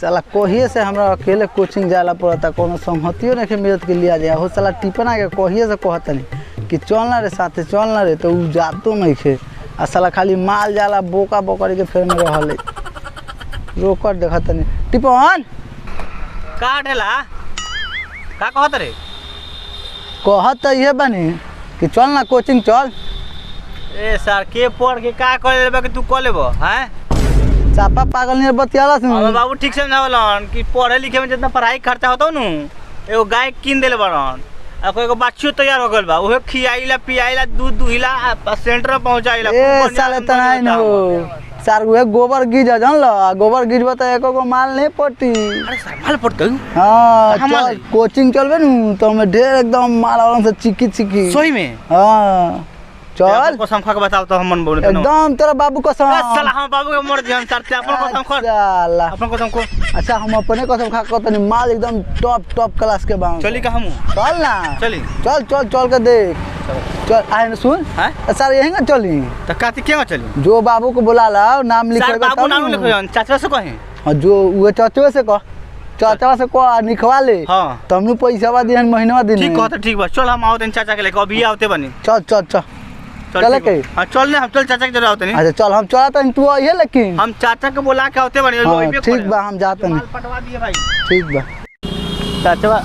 साला कहिए से हमरा अकेले कोचिंग जाला पड़ता कोनो संहतियो नहीं मिलत के लिया जाए हो साला टिपना के कहिए से कहतनी कि चलना रे साथे चलना रे तो उ जातो नहीं खे आ साला खाली माल जाला बोका बोकरी के फेर में रहले रोकर देखतनी टिपन का ढेला का कहत रे कहत ये बनी कि चल ना कोचिंग चल ए सर के पढ़ के का कर लेबे कि तू क लेबो हैं चापा पागल नहीं बतियाला सुन अब बाबू ठीक से समझावलन कि पढ़े लिखे में जितना पढ़ाई खर्चा होतो नु एगो गाय किन देले बड़न आ कोई बच्चो तैयार हो गइल बा ओहे खियाइला पियाइला दूध दुहिला सेंटर में पहुंचाइला ए साले तनाई न हो सार वे गोबर गिज जान ल गोबर गिजबा त एको को माल नहीं पड़ती अरे सर माल पड़तौ हां चल कोचिंग चलबे नु तो मैं ढेर एकदम माल वाला से चिकी चिकी सही में हां चल कसम खा के बताओ तो हम मन बोले एकदम तेरा बाबू कसम साला हम बाबू के मर दिहन सर अपन कसम खा साला अपन कसम को अच्छा हम अपने कसम खा के तनी माल एकदम टॉप क्लास के बा चली का हम चल ना चली चल के देख चल आए न सुन हैं सर यहीं ना चली तो काती के चली जो बाबू को बुला ला नाम लिख सर बाबू नाम लिखो चाचा से कहे हां जो वो चाचा से कह चाचा से को लिखवा ले हां तुमनु पैसावा दिहन महीना दिन ठीक कहत ठीक बा चल हम आवत चाचा के लेके अभी आवते बनी चल चल के हां चल ने हम चल चाचा के जरा आवते नहीं अच्छा चल हम चलत हन तू आइए लेकिन हम चाचा के बुला के आवते बनी ठीक बा हम जात हन पटवा दिए भाई ठीक बा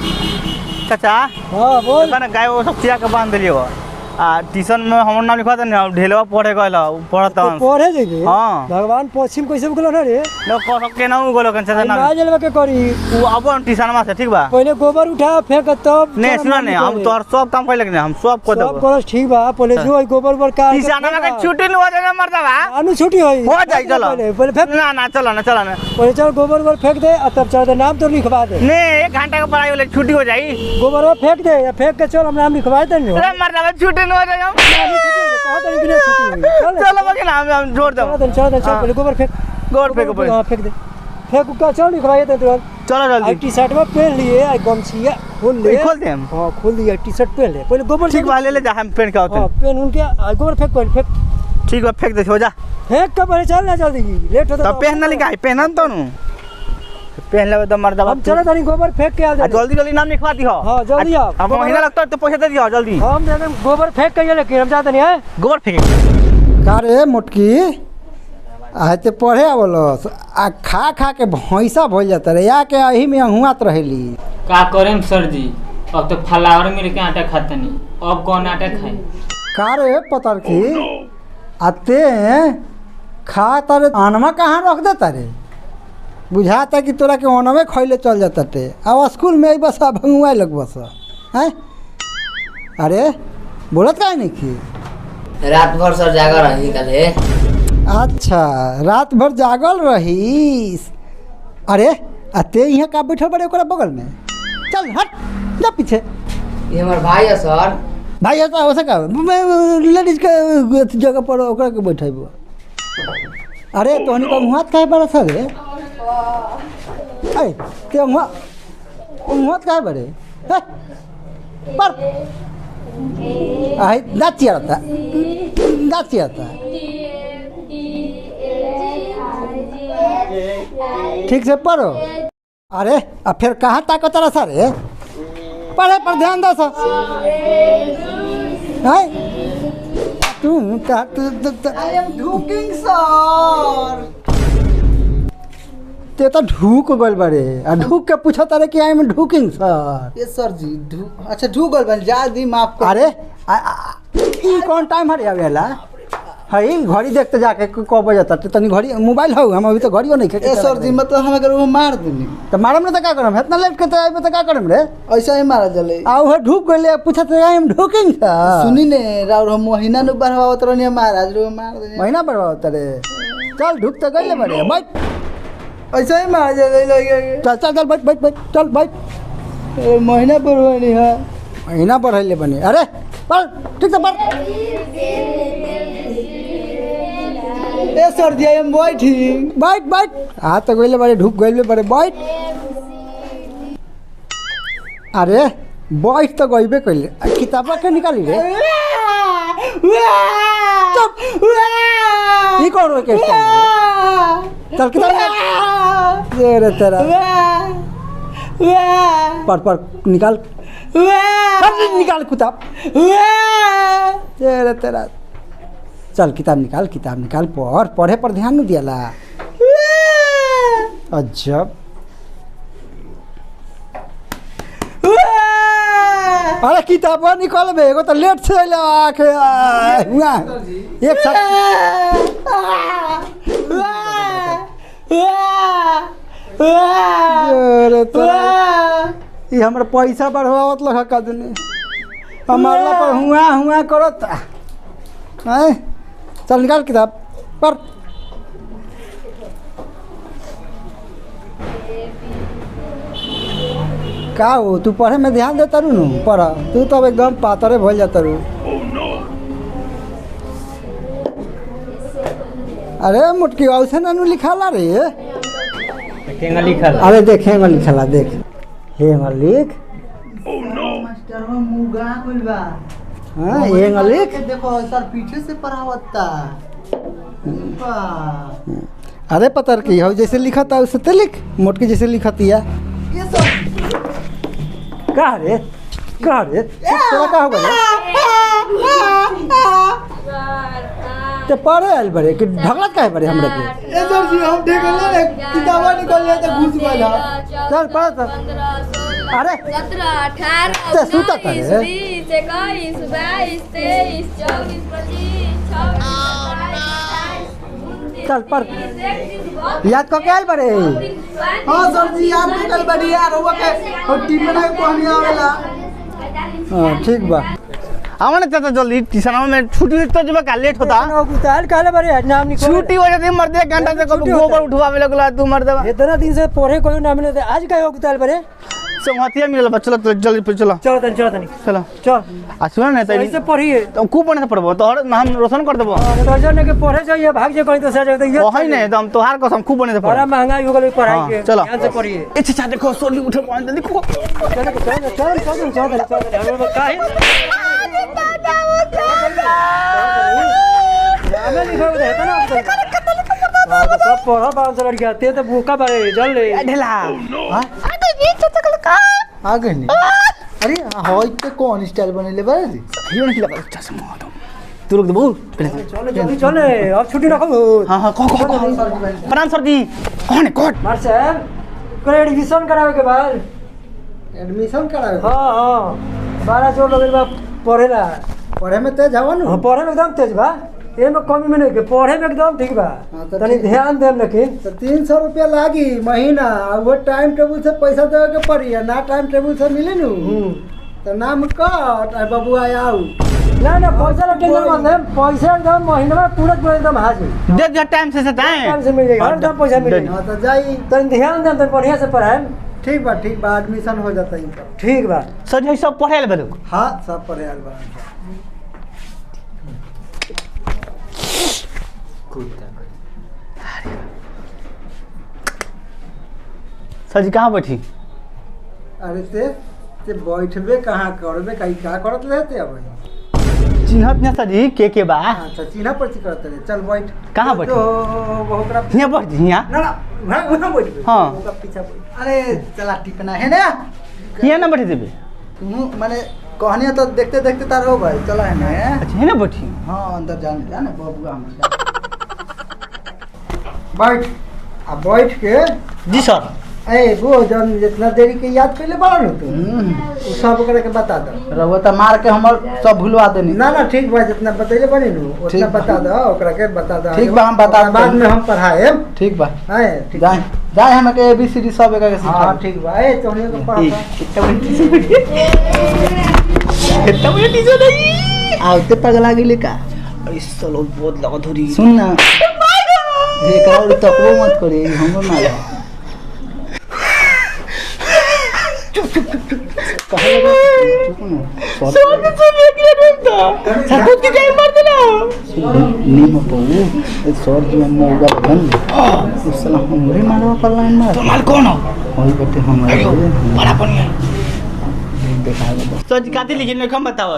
चाचा हां बोल ना गाय वो सब खिया के बांध दिलियो आ ट्यूशन में हमर नाम लिखवा दे ढेलवा पढ़े गइल पढ़ता पढ़े जइबे हां भगवान पश्चिम कैसे गेलो ना रे न कह के ना गेलो कन चाचा ना ना जलवा के करी तू अब ट्यूशन में से ठीक बा पहले गोबर उठा फेंक तब नहीं सुना नहीं हम तोहर सब काम कर लेकिन हम सब कर सब देबो करो ठीक बा पहले जो गोबर वर का ट्यूशन में के छुट्टी न हो जाए मरदा बा अनु छुट्टी होई हो जाई चलो पहले फेंक ना चलो ना पहले चल गोबर वर फेंक दे और तब चल दे नाम तो लिखवा दे नहीं 1 घंटा का पढ़ाई वाले छुट्टी हो जाई गोबर वर फेंक दे या फेंक के चल हम नाम लिखवा दे अरे मरदा बा छुट्टी न हो जाए चलो बाकी ना हम जोड़ दो चल पहले गोबर फेंक हां फेंक दे फेंक का चल लिखवाइए दे तुरंत चलो जल्दी टी शर्ट में पहन लिए आई गमछिया खोल ले खोल दे हम हां खोल दिया टी शर्ट पहन ले पहले गोबर ठीक बा ले ले जा हम पहन के आते हां पहन उनके गोबर फेंक पहले फेंक ठीक बा फेंक दे हो जा फेंक के पहले चल ना जल्दी लेट होता तब पहन ना लिखा पहनन तो नु पहन ले तो मर्दा हम चलो तनी गोबर फेंक के आ जा जल्दी नाम लिखवा दी हो हां जल्दी आ अब महीना लगता है तो पैसा दे दियो जल्दी हम दे गोबर फेंक के लेके हम जाते नहीं है गोबर फेंक का रे मोटकी आते पढ़े आवलस आ खा के भैंसा भइल जाता रे या के अही में हुआत रहेली का करें सर जी अब तो फलावर मिल के आटा खाते नहीं अब कौन आटा खाए का रे पतर की आते खा तारे आनमा कहाँ रख देता रे बुझाता कि तोरा के ओनमे खैले चल जाता टे अब स्कूल में बस भंगुआए लग बस हैं अरे बोलत काहे नहीं की रात भर सर जागा रही कल अच्छा रात भर जागल रही अरे अते यहाँ का बैठल बड़े ओकरा बगल में चल हट जा पीछे ये हमार भाई है सर भाई ऐसा हो सका लेडीज के जगह पर ओकरा के बैठेबो अरे तोहनी का मुहात काहे बड़ा सर रे ए ते मुहात काहे बड़े हे पर आई नाचियाता ठीक से पढ़ो अरे अब फिर कहाँ ताकत रहा सर पढ़े पर ध्यान दो सर ते तो ढूक गल बड़े आ ढूक के पूछा तारे कि आई एम ढूकिंग सर ये सर जी अच्छा ढूक गल बन जा दी माफ कर अरे ई कौन टाइम हरे आवेला हई घड़ी देखते जाके को बजता तो तनी घड़ी मोबाइल हो हम अभी तो घड़ियो नहीं खेते ए सर जी मतलब हम अगर वो मार देनी तो मारम ना तो का करम इतना लेट के तो आइबे तो का करम रे ऐसा ही मारा जले आउ है ढूक गले पूछत आई एम ढूकिंग सर सुनी ने राउर हम महीना नु बढ़ावत रहनी महाराज रो मार देनी महीना बढ़ावत रे चल ढूक तो गले बड़े बैठ ऐसा ही मार जले लगे चल चल चल बैठ चल बैठ महीना बढ़वानी है महीना बढ़ाइले बने अरे पढ़ ठीक से पढ़ ए सर जी हम बैठ हाँ तो गइले बड़े ढूक गइले बड़े बैठ अरे बैठ तो गइबे कइले किताबा के निकाली रे चुप ई कौन रो के चल किताब ये रे तेरा पढ़ निकाल निकाल किताब ये रे तेरा चल किताब निकाल पढ़े पर ध्यान नहीं दियाला अजब अरे किताब निकाल बे एगो तो लेट से अइला आके हुआ एक साथ अरे तोरा ये हमरा पैसा बढ़ावत लगा कदने हमारा पर हुआ करत हैं चल निकाल किताब पढ़ का हो तू पढ़े में ध्यान देता रू नु पढ़ तू तो एकदम पातरे भइल जाता रू अरे मुटकी औसे नानू लिखाला रे केंगा लिखल अरे देखेंगे लिखाला देख हेंगा लिख मास्टरवा मुगा गइल बा हां हेंगा लिख देखो सर पीछे से पढ़ावता बा अरे पतर की हो जैसे लिखा था उससे तो लिख मोटकी जैसे लिखती है ये सब का रे तोरा का हो गया ते पढ़े आइल बड़े कि ढगलत काहे बड़े हमरे के ए सर जी हम देख ले किताबा निकल जाए तो घुस गइल चल पढ़ चल अरे 17 18 ते सूता था 19 रे 20 21 22 23 24 25 26 चल पढ़ याद को क्या आइल बड़े हां सर जी याद निकल बड़ी यार हुआ के और टीम बना के पढ़ने आवेला हां ठीक बा आवन चाचा जल्दी ट्यूशन में छुट्टी तो जब का लेट होता कुताल काले बड़े नाम निकल छुट्टी हो जाती मर दे घंटा से कब गोबर उठवावे लगला तू मर दे इतना दिन से पढ़े कोई नाम नहीं आज का कुताल बड़े संगतिया मिलल बा चलो जल्दी चलो चलो तनी चलो चल आ सुन न तनी कैसे पढ़िए तुम खूब पढ़ने पड़बो तोहर नाम रोशन कर देबो दर्जन के पढ़े जाइए भाग जे कहीं तो सजा ये ओही नहीं एकदम तोहार कसम खूब पढ़ने बड़ा पड़बो महंगाई हो गई पढ़ाई के चलो ध्यान से पढ़िए ए चाचा देखो सोली उठे पॉइंट देखो चल काहे हमें लिखा हुआ है ना तो सब पढ़ा बात से लड़कियां ते तो भूखा बारे जल ले ढेला आ गई नहीं अरे होय ते कौन स्टाइल बनेले बा रे हियो नहीं लगा चश्मा तू लोग बोल पहले चले जल्दी चले अब छुट्टी ना करो हां कहो प्रणाम सर जी कौन है कोट मार साहब करे एडमिशन करावे के बाद एडमिशन करावे हां 12 जोर लगल बा पढ़ेला पढ़े में तेज हवन हां पढ़े में एकदम तेज बा ए में कमी में नहीं के पढ़े में एकदम ठीक बा हाँ, तो तनी ठीक। ध्यान देम लेकिन तो 300 रुपया लागी महीना और वो टाइम टेबल से पैसा देवे के पड़ी है ना टाइम टेबल से मिले नु तो नाम कट आ बबुआ आऊ ना पैसा ला टेंशन मत ले पैसा एकदम महीना में पूरा एकदम हाजिर दे दे टाइम से टाइम से मिल जाएगा एकदम पैसा मिलेगा हाँ तो जाई तनी ध्यान देम तनी बढ़िया से पढ़ाए ठीक बा एडमिशन हो जाता है ठीक बा सर जी सब पढ़े ले बलू हाँ सब पढ़े आल बा सर जी कहाँ बैठी अरे ते बैठबे कहाँ करबे कहीं क्या करत लेते अब चिन्हत ने सर जी के बा अच्छा चिन्हा पर्ची करत रहे चल बैठ कहाँ बैठी? ओकरा यहाँ बैठ यहाँ ना वहाँ बैठ हाँ। ओकरा पीछा बैठ अरे चला टिकना है ना यहाँ ना बैठी देबे तू माने कहानियां तो देखते देखते तार हो भाई चला है ना अच्छा है ना बैठी हाँ अंदर जाने बबुआ हम बैठ अब बैठ के जी सर ए वो जन जितना देरी के याद पहले बड़ा न तू सब ओकरा के बता दो रहुआ त मार के हमर सब भुलवा देनी ना ना ठीक बा जितना बतैले बनी नु उतना बता दो ओकरा के बता दो ठीक बा हम बता बाद में हम पढ़ाए ठीक बा हां ठीक जाए हम के एबीसीडी सब एक के सिखा हां ठीक बा ए तोहनी को पढ़ा कितना बड़ी टीचर है आवते पगला गेले का अरे चलो बहुत लगा धोरी सुन ना एक और तकबो मत करे हमरो ना सच काती लिखिन में कम बताओ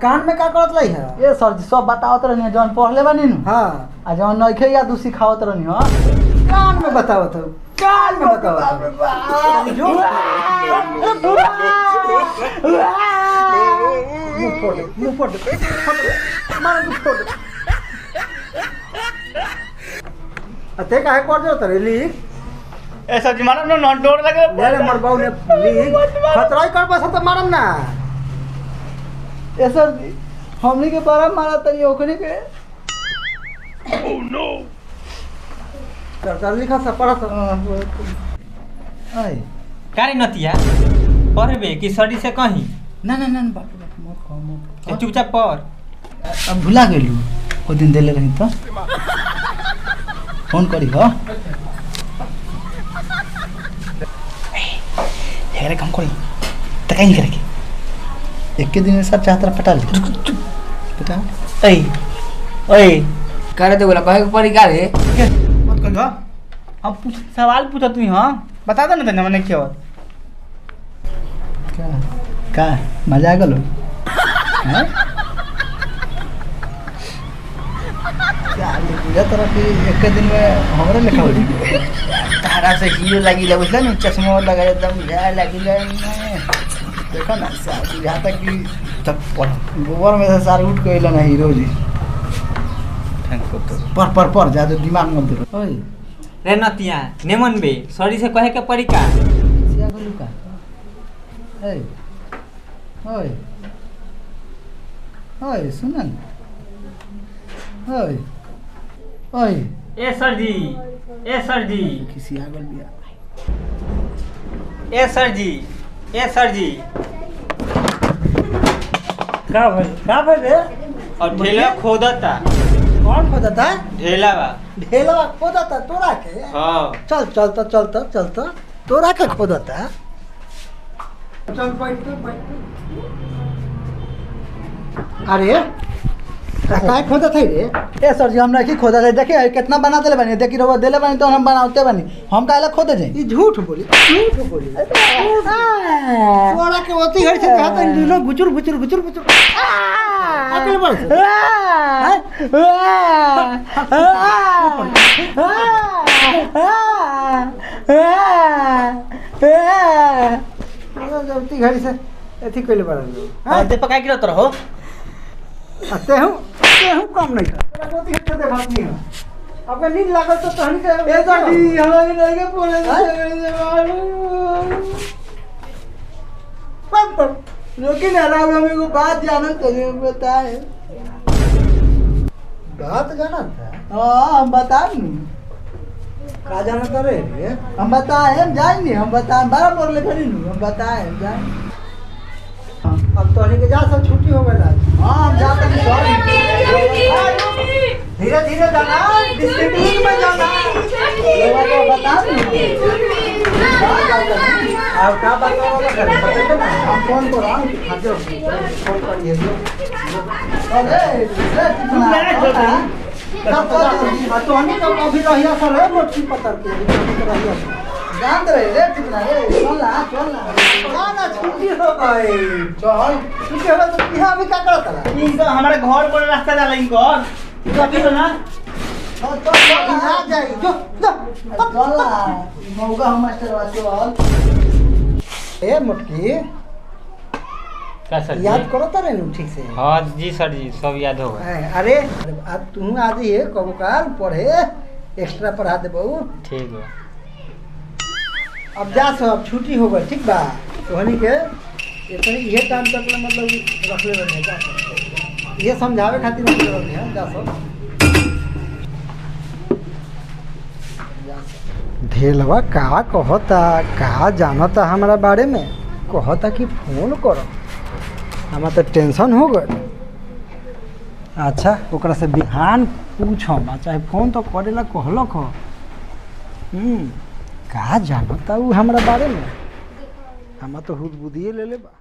कान में का करत रही है? ए सर जी सब बतावत रहनी जौन पढ़ले बानी नु हाँ आ जौन नइखे या तू सिखावत रहनी हो कान में बतावत हो, कान में बतावत हो। जो मुंह फोड़ दे, मुंह फोड़ दे, मार मुंह फोड़ दे। अते काहे कर दे तरे लिख ए सर जी मारा न डोर लगे ले रे मरबाऊ ने लिख खतराई कर बस त मारम ना। ए सर जी हमनी के बारा मारा तनी ओकरे के कर लिखा सब पढ़ा सब। आई कारे नतिया पढ़बे कि सड़ी से कहीं ना ना ना बाप रे मत कह मत चुपचाप पढ़। अब भुला गेलू ओ दिन देले रही तो फोन करी हो हेरे काम करी त कहीं करे के एक के दिन में सब चाहता पटा ले पटा ए ओए करे दे बोला कहे के पड़ी का रे? मत कर हम पूछ सवाल पूछा तू हां बता दे ना तने मैंने क्या हुआ का मजा आ गलो हैं पूजा तरह की एक दिन में हमरे लिखा हो तारा से हीरो लगी ले बुझला नहीं चश्मा लगा एकदम जाए लगी ले देखो ना साहब यहाँ तक कि तब गोबर में से सारे उठ के ना हीरो जी पर ज्यादा दिमाग मत दे ओए रे नतिया नेमन बे सड़ी से कहे के पड़ी का सिया गलू का ए ओए ओए सुनन ओए ओए ए सर जी किसी आगल बिया ए सर जी का भाई रे? और ढेला खोदता कौन खोदता? ढेला बा ढेला खोदता तोरा के? हां चलता तोरा के खोदता? चल बैठ। अरे काय खोदत है रे? ए सर जी हमरा की खोदा है देखिए कितना बना देले बनी देखी रहो देले बनी तो हम बनाते बनी हम काहे ला खोदे जाई ई झूठ बोली तोरा के ओती घर से कहा त लोग गुचुर अकल बड़ ओती घर से एथी कइले बड़ हां दे पकाई गिरत रहो ते हूं कम नहीं तोरा ओती घर से बात नहीं है अब नींद लागल तो तहनी के ए सर जी हमारे लगे बोले पर लेकिन आराम हमें को बात जाना चाहिए बताए बात जाना था हां हम बता नी का जाना करे रे? हम बताए हम जाए नहीं हम बताए बारह बोले खड़ी नु हम बताए हम जाए अब तो के जा सब छुट्टी हो गई हां हम जाते हैं धीरे धीरे जाना डिसिप्लिन में जाना लोगों को बता नी अब का बात होगा हम फोन कर रहा हूं हाजो फोन करिए अरे तो हमें तो अभी रहिया सर है मोटी पतर के रहिया जान रहे रे कितना रे चल ना ना छुट्टी हो गई चल छुट्टी हो तो यहां भी का करत रहा इनका हमारे घर पर रास्ता जाला इनको तू अभी तो ना आ जाई जो चल ना मौका हम मास्टर वाचो ए मोटकी का सर याद करो तारे नु ठीक से हां जी सर जी सब याद होगा अरे आज तू आज ये कबो काल पढ़े एक्स्ट्रा पढ़ा दे बहू ठीक बा अब जा सब छुट्टी हो गई ठीक बा तोहनी के ये टाइम तक मतलब रख ले रहे जा सब ये समझावे खातिर रख ले रहे जा सब ढेलवा का कहता का जानता हमारा बारे में कहता कि फोन करो हमारा तो टेंशन हो गए अच्छा ओकरा से बिहान पूछम चाहे फोन तो करेला कहलक हो का जानता उ हमारा बारे में हमारा तो हुद बुद्धिए ले ले बा।